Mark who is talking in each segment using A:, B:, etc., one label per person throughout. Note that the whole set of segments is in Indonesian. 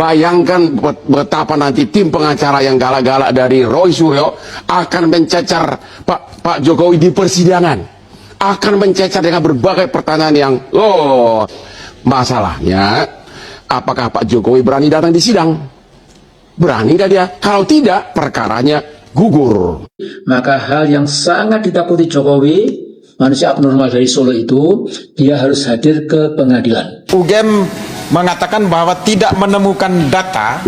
A: Bayangkan betapa nanti tim pengacara yang galak-galak dari Roy Suryo akan mencecar Pak Jokowi di persidangan. Akan mencecar dengan berbagai pertanyaan yang, masalahnya, apakah Pak Jokowi berani datang di sidang? Berani nggak dia? Kalau tidak, perkaranya gugur.
B: Maka hal yang sangat ditakuti Jokowi, manusia abnormal dari Solo itu, dia harus hadir ke pengadilan.
C: UGM mengatakan bahwa tidak menemukan data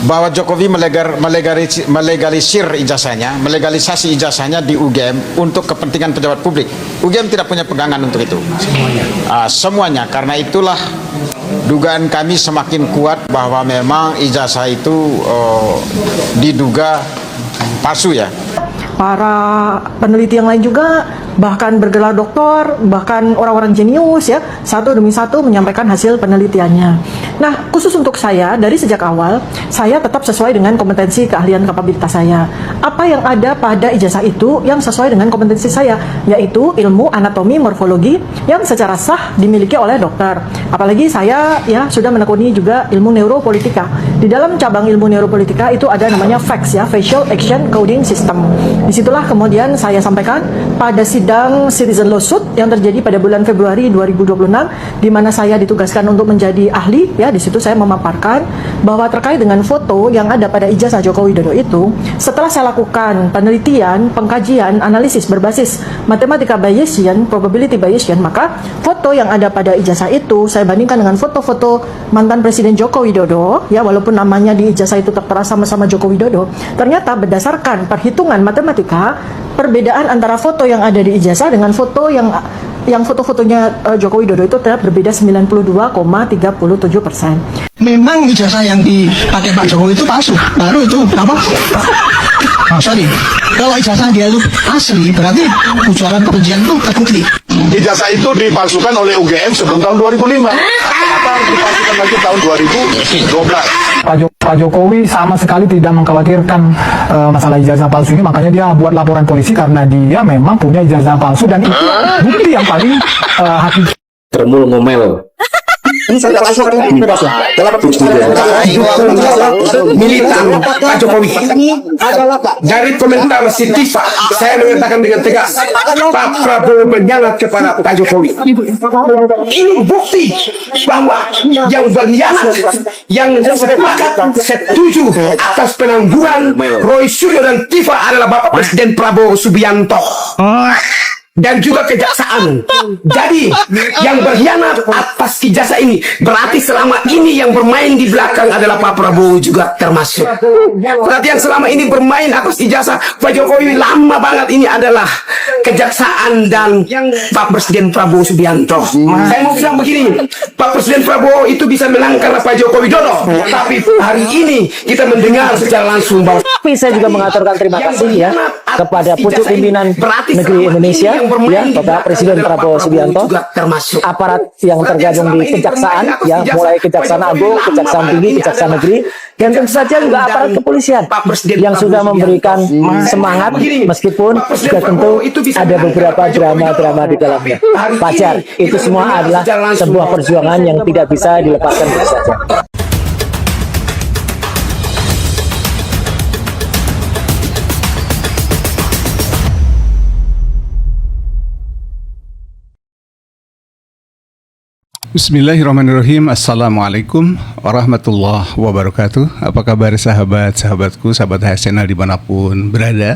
C: bahwa Jokowi melegalisasi ijazahnya di UGM untuk kepentingan pejabat publik. UGM tidak punya pegangan untuk itu. Semuanya. Karena itulah dugaan kami semakin kuat bahwa memang ijazah itu diduga palsu ya.
D: Para peneliti yang lain juga bahkan bergelar doktor, bahkan orang-orang jenius ya, satu demi satu menyampaikan hasil penelitiannya. Nah, khusus untuk saya, dari sejak awal, saya tetap sesuai dengan kompetensi, keahlian, kapabilitas saya. Apa yang ada pada ijazah itu yang sesuai dengan kompetensi saya, yaitu ilmu anatomi morfologi yang secara sah dimiliki oleh dokter. Apalagi saya ya sudah menekuni juga ilmu neuropolitika. Di dalam cabang ilmu neuropolitika itu ada namanya FACS ya, Facial Action Coding System. Disitulah kemudian saya sampaikan pada sidang Citizen Lawsuit yang terjadi pada bulan Februari 2026, di mana saya ditugaskan untuk menjadi ahli. Ya, di situ saya memaparkan bahwa terkait dengan foto yang ada pada ijazah Joko Widodo itu, setelah saya lakukan penelitian, pengkajian, analisis berbasis matematika Bayesian, probability Bayesian, maka foto yang ada pada ijazah itu saya bandingkan dengan foto-foto mantan Presiden Joko Widodo. Ya, walaupun namanya di ijazah itu tertera sama-sama Joko Widodo, ternyata berdasarkan perhitungan matematika, perbedaan antara foto yang ada di ijazah dengan foto yang foto-fotonya Joko Widodo itu ternyata berbeda 92,37%.
E: Memang ijazah yang dipakai Pak Jokowi itu palsu, baru itu apa? Sorry, kalau ijazah dia itu asli, berarti ujaran kebencian itu terbukti.
F: Ijazah itu dipalsukan oleh UGM sebelum tahun 2005. Kenapa harus dipalsukan lagi tahun 2012?
G: Pak Jokowi sama sekali tidak mengkhawatirkan masalah ijazah palsu ini, makanya dia buat laporan polisi karena dia memang punya ijazah palsu dan itu bukti yang paling hakiki.
H: Ngomel. Ini saya langsung ini dalam militan Pak Jokowi. Dari komentar si Tifa, saya mengatakan dengan tegas, Pak Prabowo berkhianat kepada Pak Jokowi. Ini bukti bahwa yang berkhianat, yang sepakat setuju atas penangguhan Roy Suryo dan Tifa adalah Bapak Presiden Prabowo Subianto dan juga kejaksaan. Jadi yang berkhianat atas ijazah ini berarti selama ini yang bermain di belakang adalah Pak Prabowo juga termasuk. Berarti yang selama ini bermain atas ijazah Pak Jokowi lama banget ini adalah kejaksaan dan Pak Presiden Prabowo Subianto. Saya mau bilang begini, Pak Presiden Prabowo itu bisa menang karena Pak Jokowi Widodo, tapi hari ini kita mendengar secara langsung bahwa.
I: Tapi saya juga mengaturkan terima kasih ya kepada pucuk pimpinan negeri Indonesia, ya, Bapak Presiden Prabowo Subianto, aparat yang tergabung di kejaksaan, ya, mulai Kejaksaan Agung, Kejaksaan Tinggi, Kejaksaan Negeri, dan tentu saja juga aparat kepolisian yang sudah memberikan semangat, meskipun juga tentu ada beberapa drama-drama di dalamnya. Wajar, itu semua adalah sebuah perjuangan yang tidak bisa dilepaskan begitu saja.
J: Bismillahirrahmanirrahim. Assalamualaikum warahmatullahi wabarakatuh. Apa kabar sahabat-sahabatku, sahabat HSNL dimanapun berada.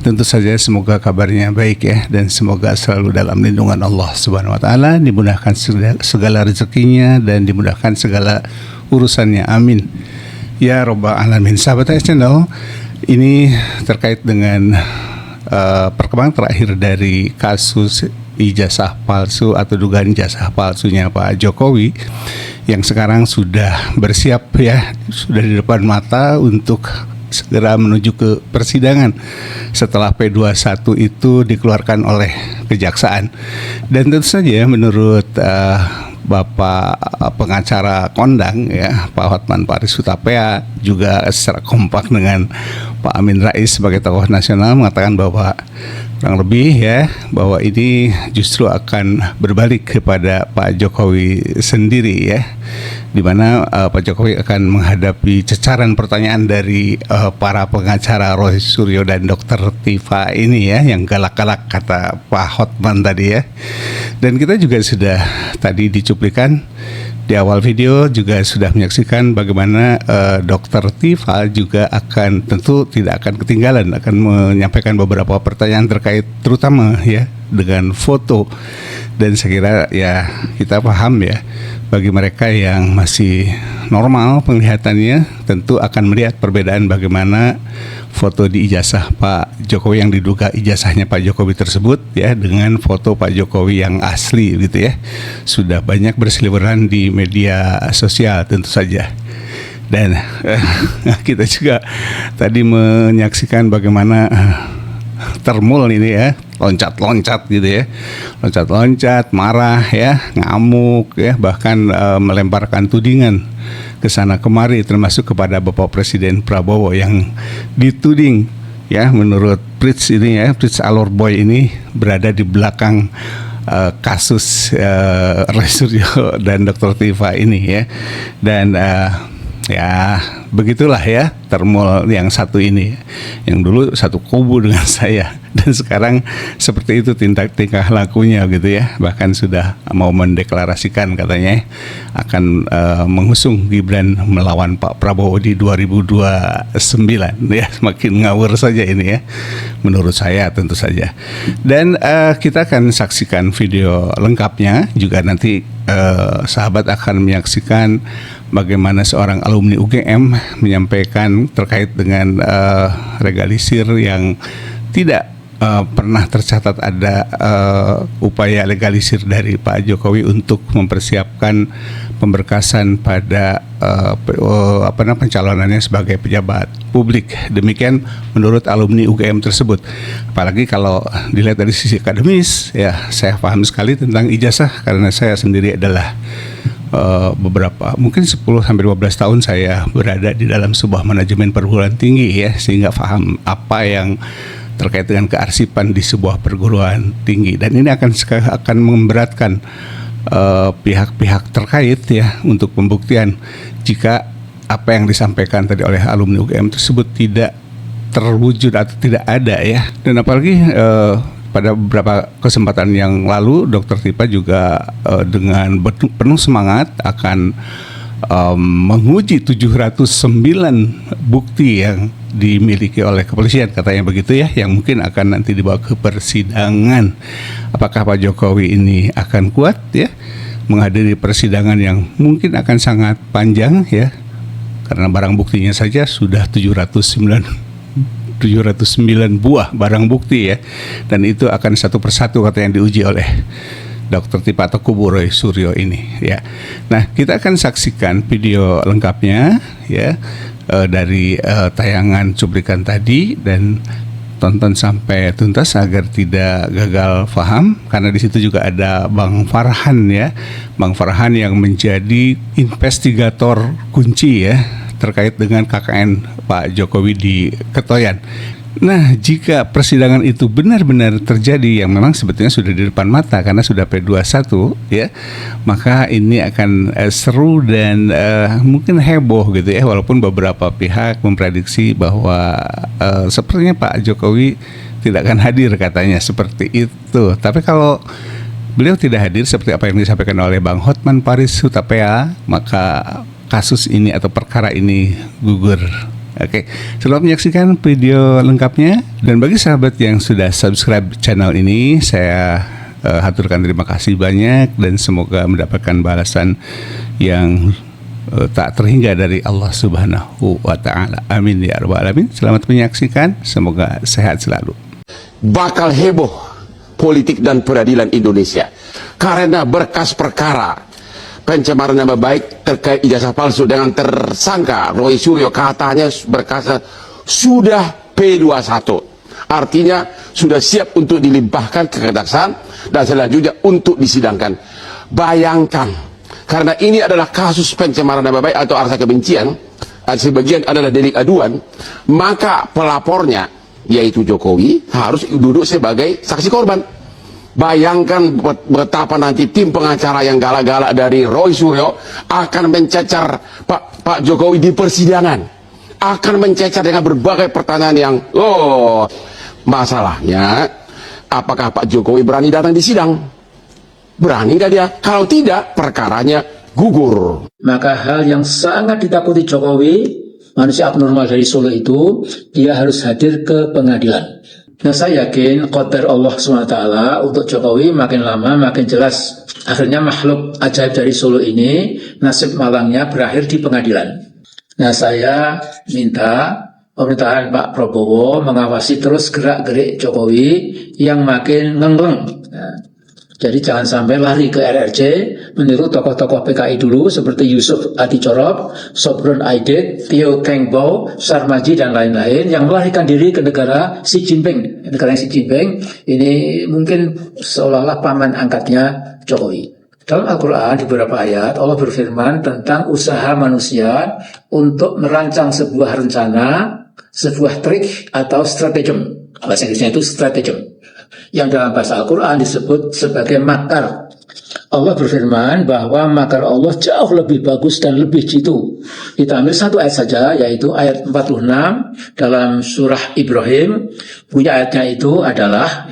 J: Tentu saja semoga kabarnya baik ya, dan semoga selalu dalam lindungan Allah Subhanahu wa Ta'ala, dimudahkan segala rezekinya dan dimudahkan segala urusannya, amin ya Rabbal Alamin. Sahabat HSNL, ini terkait dengan perkembangan terakhir dari kasus ijazah palsu atau dugaan ijazah palsunya Pak Jokowi yang sekarang sudah bersiap ya, sudah di depan mata untuk segera menuju ke persidangan setelah P21 itu dikeluarkan oleh kejaksaan. Dan tentu saja menurut Bapak pengacara kondang ya, Pak Hotman Paris Hutapea, juga secara kompak dengan Pak Amin Rais sebagai tokoh nasional mengatakan bahwa kurang lebih ya bahwa ini justru akan berbalik kepada Pak Jokowi sendiri ya, di mana Pak Jokowi akan menghadapi cecaran pertanyaan dari para pengacara Roy Suryo dan Dr. Tifa ini ya, yang galak-galak kata Pak Hotman tadi ya. Dan kita juga sudah tadi dicuplikan di awal video juga sudah menyaksikan bagaimana Dr. Tifa juga akan tentu tidak akan ketinggalan, akan menyampaikan beberapa pertanyaan terkait terutama ya dengan foto. Dan saya kira ya kita paham ya, bagi mereka yang masih normal penglihatannya tentu akan melihat perbedaan bagaimana foto di ijazah Pak Jokowi yang diduga ijazahnya Pak Jokowi tersebut ya dengan foto Pak Jokowi yang asli gitu ya. Sudah banyak berseliweran di media sosial tentu saja. Dan kita juga tadi menyaksikan bagaimana termul ini ya, loncat-loncat gitu ya, loncat-loncat, marah ya, ngamuk ya, bahkan melemparkan tudingan ke sana kemari termasuk kepada Bapak Presiden Prabowo yang dituding ya menurut Pritz ini ya, Pritz Alorboy ini berada di belakang kasus Roy Suryo dan Dr. Tifa ini ya. Dan ya begitulah ya termul yang satu ini, yang dulu satu kubu dengan saya dan sekarang seperti itu tingkah lakunya gitu ya. Bahkan sudah mau mendeklarasikan katanya akan mengusung Gibran melawan Pak Prabowo di 2029 ya. Semakin ngawur saja ini ya menurut saya tentu saja. Dan kita akan saksikan video lengkapnya juga nanti. Sahabat akan menyaksikan bagaimana seorang alumni UGM menyampaikan terkait dengan legalisir yang tidak pernah tercatat ada upaya legalisir dari Pak Jokowi untuk mempersiapkan pemberkasan pada pencalonannya sebagai pejabat publik. Demikian menurut alumni UGM tersebut. Apalagi kalau dilihat dari sisi akademis, ya saya paham sekali tentang ijazah karena saya sendiri adalah beberapa mungkin 10-15 tahun saya berada di dalam sebuah manajemen perguruan tinggi ya, sehingga paham apa yang terkait dengan kearsipan di sebuah perguruan tinggi, dan ini akan memberatkan pihak-pihak terkait ya untuk pembuktian jika apa yang disampaikan tadi oleh alumni UGM tersebut tidak terwujud atau tidak ada ya. Dan apalagi pada beberapa kesempatan yang lalu Dr. Tifa juga dengan penuh semangat akan menguji 709 bukti yang dimiliki oleh kepolisian, katanya begitu ya, yang mungkin akan nanti dibawa ke persidangan. Apakah Pak Jokowi ini akan kuat ya menghadiri persidangan yang mungkin akan sangat panjang ya, karena barang buktinya saja sudah 709 buah barang bukti ya, dan itu akan satu persatu katanya diuji oleh Dr. Tifa atau kubu Roy Suryo ini ya. Nah, kita akan saksikan video lengkapnya ya dari tayangan cuplikan tadi, dan tonton sampai tuntas agar tidak gagal paham, karena di situ juga ada Bang Farhan ya, Bang Farhan yang menjadi investigator kunci ya terkait dengan KKN Pak Jokowi di Ketoyan. Nah, jika persidangan itu benar-benar terjadi yang memang sebetulnya sudah di depan mata karena sudah P21 ya, maka ini akan seru dan mungkin heboh gitu ya, walaupun beberapa pihak memprediksi bahwa sepertinya Pak Jokowi tidak akan hadir katanya seperti itu. Tapi kalau beliau tidak hadir seperti apa yang disampaikan oleh Bang Hotman Paris Hutapea, maka kasus ini atau perkara ini gugur. Oke, selamat menyaksikan video lengkapnya. Dan bagi sahabat yang sudah subscribe channel ini, saya haturkan terima kasih banyak dan semoga mendapatkan balasan yang tak terhingga dari Allah Subhanahu wa Ta'ala. Amin ya rabbal alamin. Selamat menyaksikan, semoga sehat selalu.
A: Bakal heboh politik dan peradilan Indonesia karena berkas perkara pencemaran nama baik terkait ijazah palsu dengan tersangka Roy Suryo, katanya berkasnya sudah P21, artinya sudah siap untuk dilimpahkan ke kejaksaan dan selanjutnya untuk disidangkan. Bayangkan, karena ini adalah kasus pencemaran nama baik atau rasa kebencian sebagian adalah delik aduan, maka pelapornya yaitu Jokowi harus duduk sebagai saksi korban. Bayangkan betapa nanti tim pengacara yang galak-galak dari Roy Suryo akan mencecar Pak Jokowi di persidangan, akan mencecar dengan berbagai pertanyaan yang masalahnya apakah Pak Jokowi berani datang di sidang? Berani nggak dia? Kalau tidak, perkaranya gugur.
B: Maka hal yang sangat ditakuti Jokowi, manusia abnormal dari Solo itu, dia harus hadir ke pengadilan. Nah, saya yakin qadar Allah SWT untuk Jokowi makin lama makin jelas. Akhirnya makhluk ajaib dari Solo ini, nasib malangnya berakhir di pengadilan. Nah, saya minta pemerintahan Pak Prabowo mengawasi terus gerak-gerik Jokowi yang makin ngengleng. Jadi jangan sampai lari ke RRC meniru tokoh-tokoh PKI dulu seperti Yusuf Adicorop, Sobron Aidit, Tio Keng Bo, Sarmaji dan lain-lain yang melarikan diri ke negara Xi Jinping. Negara Xi Jinping ini mungkin seolah-olah paman angkatnya Jokowi. Dalam Al-Quran di beberapa ayat Allah berfirman tentang usaha manusia untuk merancang sebuah rencana, sebuah trik atau stratagem. Bahasa Inggrisnya itu stratagem, yang dalam bahasa Al-Quran disebut sebagai makar. Allah berfirman bahwa makar Allah jauh lebih bagus dan lebih jitu. Kita ambil satu ayat saja, yaitu ayat 46 dalam surah Ibrahim. Bunyi ayatnya itu adalah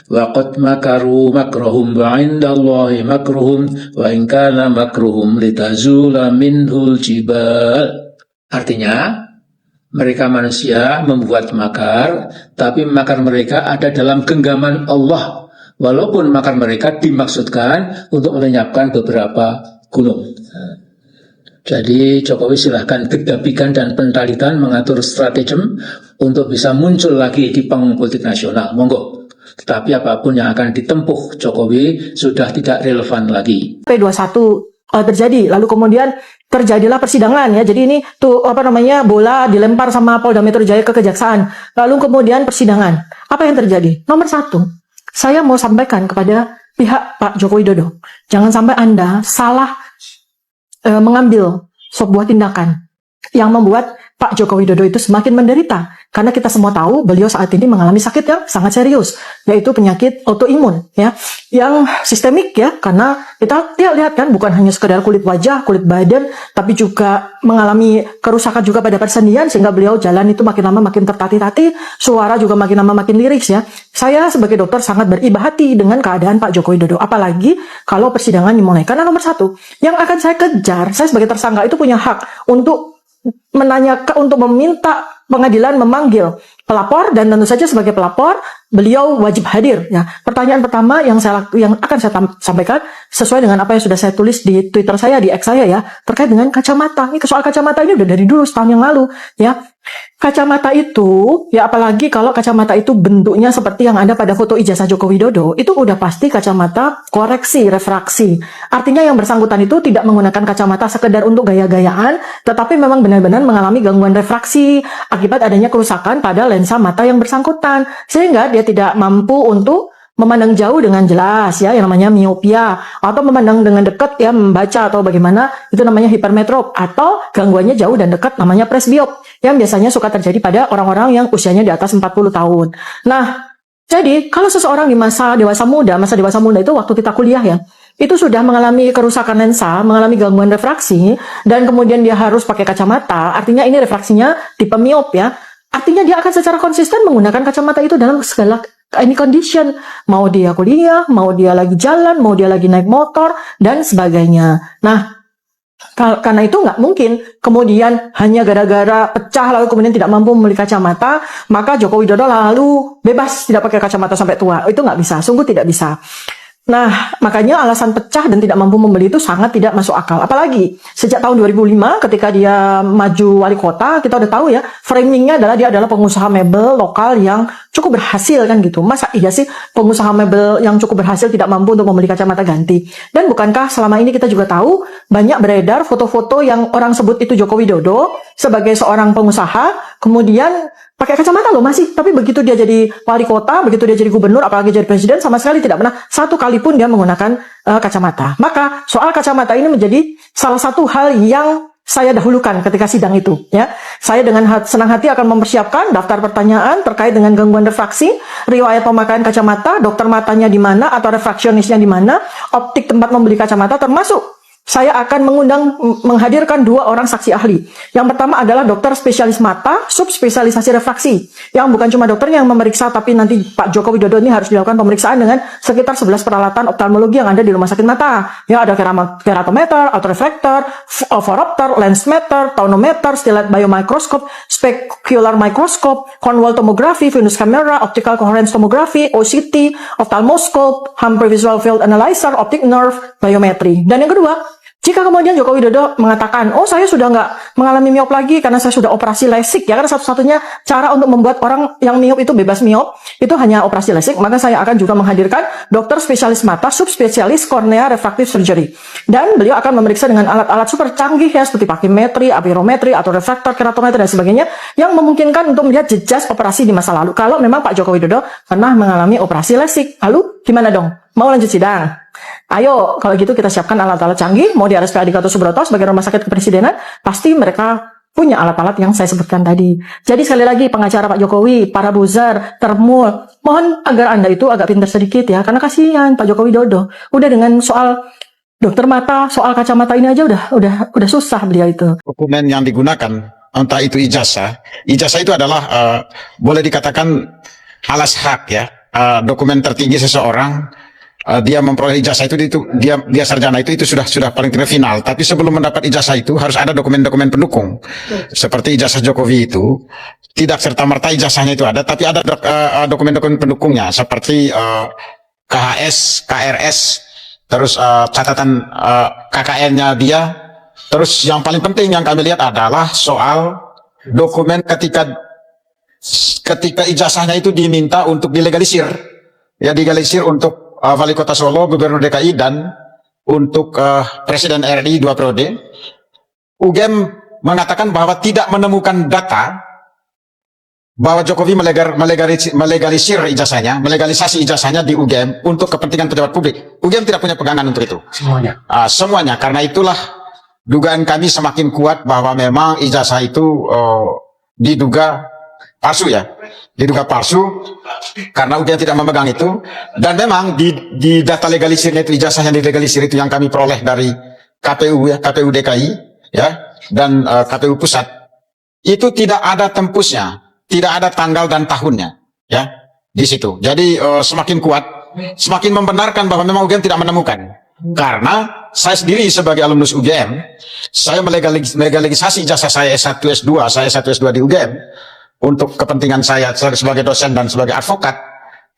B: wa qad makaru makrahum wa indallahi makruhum wa in kana makruhum litazula minhul jibal. Artinya, mereka manusia membuat makar, tapi makar mereka ada dalam genggaman Allah. Walaupun makar mereka dimaksudkan untuk melenyapkan beberapa gunung. Jadi Jokowi silahkan kedapikan dan pentalitan mengatur strategi untuk bisa muncul lagi di panggung politik nasional. Monggo. Tetapi apapun yang akan ditempuh Jokowi sudah tidak relevan lagi.
D: P21 terjadi, lalu kemudian terjadilah persidangan ya. Jadi ini bola dilempar sama Polda Metro Jaya ke kejaksaan. Lalu kemudian persidangan. Apa yang terjadi? Nomor satu, saya mau sampaikan kepada pihak Pak Joko Widodo, jangan sampai Anda salah mengambil sebuah tindakan yang membuat Pak Joko Widodo itu semakin menderita. Karena kita semua tahu beliau saat ini mengalami sakit yang sangat serius, yaitu penyakit autoimun ya, yang sistemik ya, karena kita lihat kan bukan hanya sekedar kulit wajah, kulit badan, tapi juga mengalami kerusakan juga pada persendian sehingga beliau jalan itu makin lama makin tertatih-tatih, suara juga makin lama makin liris ya. Saya sebagai dokter sangat beribah hati dengan keadaan Pak Joko Widodo, apalagi kalau persidangan dimulai. Karena nomor satu, yang akan saya kejar, saya sebagai tersangka itu punya hak untuk menanyakan, untuk meminta pengadilan memanggil pelapor, dan tentu saja sebagai pelapor beliau wajib hadir ya. Pertanyaan pertama yang akan saya sampaikan sesuai dengan apa yang sudah saya tulis di Twitter saya, di X saya ya, terkait dengan kacamata. Ini soal kacamata ini udah dari dulu, setahun yang lalu ya. Kacamata itu ya, apalagi kalau kacamata itu bentuknya seperti yang ada pada foto ijazah Joko Widodo, itu udah pasti kacamata koreksi refraksi. Artinya yang bersangkutan itu tidak menggunakan kacamata sekedar untuk gaya-gayaan, tetapi memang benar-benar mengalami gangguan refraksi akibat adanya kerusakan pada lensa mata yang bersangkutan, sehingga dia tidak mampu untuk memandang jauh dengan jelas ya, yang namanya miopia, atau memandang dengan dekat ya, membaca atau bagaimana, itu namanya hipermetrop, atau gangguannya jauh dan dekat namanya presbiop, yang biasanya suka terjadi pada orang-orang yang usianya di atas 40 tahun. Nah, jadi kalau seseorang di masa dewasa muda itu waktu kita kuliah ya, itu sudah mengalami kerusakan lensa, mengalami gangguan refraksi, dan kemudian dia harus pakai kacamata, artinya ini refraksinya tipe miop ya, artinya dia akan secara konsisten menggunakan kacamata itu dalam segala any condition, mau dia kuliah, mau dia lagi jalan, mau dia lagi naik motor, dan sebagainya. Nah, karena itu nggak mungkin kemudian hanya gara-gara pecah lalu kemudian tidak mampu membeli kacamata, maka Joko Widodo lalu bebas tidak pakai kacamata sampai tua. Itu nggak bisa, sungguh tidak bisa. Nah, makanya alasan pecah dan tidak mampu membeli itu sangat tidak masuk akal. Apalagi sejak tahun 2005 ketika dia maju wali kota, kita udah tahu ya, framingnya adalah dia adalah pengusaha mebel lokal yang cukup berhasil kan gitu. Masa iya sih pengusaha mebel yang cukup berhasil tidak mampu untuk membeli kacamata ganti? Dan bukankah selama ini kita juga tahu banyak beredar foto-foto yang orang sebut itu Joko Widodo sebagai seorang pengusaha, kemudian pakai kacamata loh masih, tapi begitu dia jadi wali kota, begitu dia jadi gubernur, apalagi jadi presiden, sama sekali tidak pernah satu kali pun dia menggunakan kacamata. Maka soal kacamata ini menjadi salah satu hal yang saya dahulukan ketika sidang itu, ya. Saya dengan senang hati akan mempersiapkan daftar pertanyaan terkait dengan gangguan refraksi, riwayat pemakaian kacamata, dokter matanya di mana atau refraksionisnya di mana, optik tempat membeli kacamata, termasuk saya akan menghadirkan 2 orang saksi ahli. Yang pertama adalah dokter spesialis mata, subspesialisasi refraksi. Yang bukan cuma dokternya yang memeriksa, tapi nanti Pak Joko Widodo ini harus dilakukan pemeriksaan dengan sekitar 11 peralatan oftalmologi yang ada di rumah sakit mata. Ya, ada keratometer, autorefraktor, phoropter, lensmeter, tonometer, stellate biomicroscope, specular microscope, Cornwall tomography, Venus camera, optical coherence tomography, OCT, ophthalmoscope, Humphrey visual field analyzer, optic nerve, biometri. Dan yang kedua, jika kemudian Joko Widodo mengatakan, oh saya sudah nggak mengalami miop lagi karena saya sudah operasi LASIK, ya kan satu-satunya cara untuk membuat orang yang miop itu bebas miop, itu hanya operasi LASIK, maka saya akan juga menghadirkan dokter spesialis mata, subspesialis cornea refractive surgery. Dan beliau akan memeriksa dengan alat-alat super canggih ya, seperti pakimetri, apirometri, atau refraktor, keratometer, dan sebagainya, yang memungkinkan untuk melihat jejak operasi di masa lalu. Kalau memang Pak Joko Widodo pernah mengalami operasi LASIK, lalu gimana dong? Mau lanjut sidang? Ayo, kalau gitu kita siapkan alat-alat canggih, mau di RSPAD Gatot Subroto sebagai rumah sakit kepresidenan, pasti mereka punya alat-alat yang saya sebutkan tadi. Jadi sekali lagi, pengacara Pak Jokowi, para buzzer, termul, mohon agar Anda itu agak pintar sedikit ya, karena kasihan Pak Joko Widodo. Udah dengan soal dokter mata, soal kacamata ini aja udah susah beliau itu.
C: Dokumen yang digunakan, entah itu ijazah itu adalah boleh dikatakan alas hak ya, dokumen tertinggi seseorang. Dia memperoleh ijazah itu dia sarjana itu sudah paling tidak final. Tapi sebelum mendapat ijazah itu harus ada dokumen-dokumen pendukung. Seperti ijazah Jokowi itu tidak serta-merta ijazahnya itu ada, tapi ada dokumen-dokumen pendukungnya seperti KHS, KRS, terus catatan KKN-nya dia. Terus yang paling penting yang kami lihat adalah soal dokumen ketika ijazahnya itu diminta untuk dilegalisir. Ya, dilegalisir untuk Wali Kota Solo, Gubernur DKI, dan untuk Presiden RI 2 periode. UGM mengatakan bahwa tidak menemukan data bahwa Jokowi melegalisir ijazahnya, melegalisasi ijazahnya di UGM untuk kepentingan pejabat publik. UGM tidak punya pegangan untuk itu. Semuanya. Karena itulah dugaan kami semakin kuat bahwa memang ijazah itu diduga palsu ya. Diduga palsu karena UGM tidak memegang itu, dan memang di data legalisirnya itu, ijazah yang dilegalisir itu yang kami peroleh dari KPU ya, KPU DKI ya, dan KPU pusat, itu tidak ada tempusnya, tidak ada tanggal dan tahunnya ya di situ. Jadi semakin kuat, semakin membenarkan bahwa memang UGM tidak menemukan. Karena saya sendiri sebagai alumnus UGM, saya melegalisasi ijazah saya S1 S2, saya S1 S2 di UGM untuk kepentingan saya sebagai dosen dan sebagai advokat.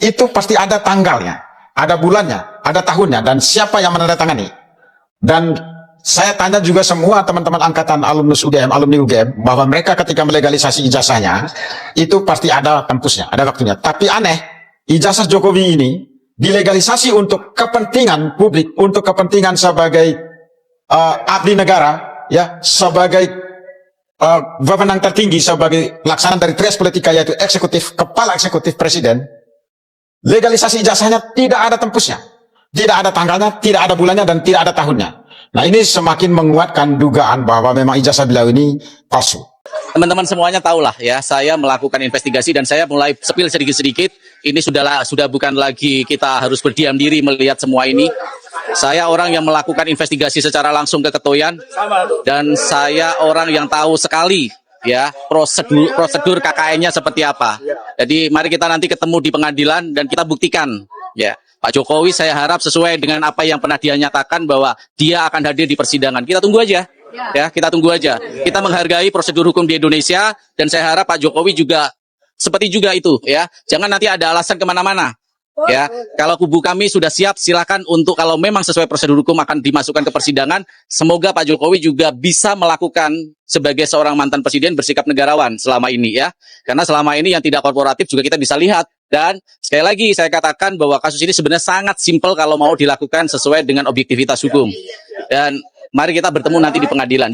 C: Itu pasti ada tanggalnya, ada bulannya, ada tahunnya, dan siapa yang menandatangani. Dan saya tanya juga semua teman-teman angkatan alumnus UGM, alumni UGM, bahwa mereka ketika melegalisasi ijazahnya itu pasti ada tempusnya, ada waktunya. Tapi aneh, ijazah Jokowi ini dilegalisasi untuk kepentingan publik, untuk kepentingan sebagai abdi negara ya, sebagai wewenang tertinggi, sebagai pelaksanaan dari trias politika, yaitu eksekutif, kepala eksekutif presiden. Legalisasi ijazahnya tidak ada tempusnya, tidak ada tanggalnya, tidak ada bulannya, dan tidak ada tahunnya. Nah, ini semakin menguatkan dugaan bahwa memang ijazah beliau ini palsu.
K: Teman-teman semuanya tahulah ya, saya melakukan investigasi dan saya mulai spill sedikit-sedikit. Ini sudah bukan lagi kita harus berdiam diri melihat semua ini. Saya orang yang melakukan investigasi secara langsung ke Ketoyan, dan saya orang yang tahu sekali ya prosedur KKN-nya seperti apa. Jadi mari kita nanti ketemu di pengadilan dan kita buktikan ya. Pak Jokowi saya harap sesuai dengan apa yang pernah dia nyatakan bahwa dia akan hadir di persidangan. Kita tunggu aja. Ya, kita tunggu aja. Kita menghargai prosedur hukum di Indonesia, dan saya harap Pak Jokowi juga seperti juga itu ya. Jangan nanti ada alasan kemana-mana. Ya, kalau kubu kami sudah siap, silakan untuk kalau memang sesuai prosedur hukum akan dimasukkan ke persidangan. Semoga Pak Jokowi juga bisa melakukan sebagai seorang mantan presiden bersikap negarawan selama ini ya. Karena selama ini yang tidak korporatif juga kita bisa lihat. Dan sekali lagi saya katakan bahwa kasus ini sebenarnya sangat simpel kalau mau dilakukan sesuai dengan objektivitas hukum. Dan mari kita bertemu nanti di pengadilan.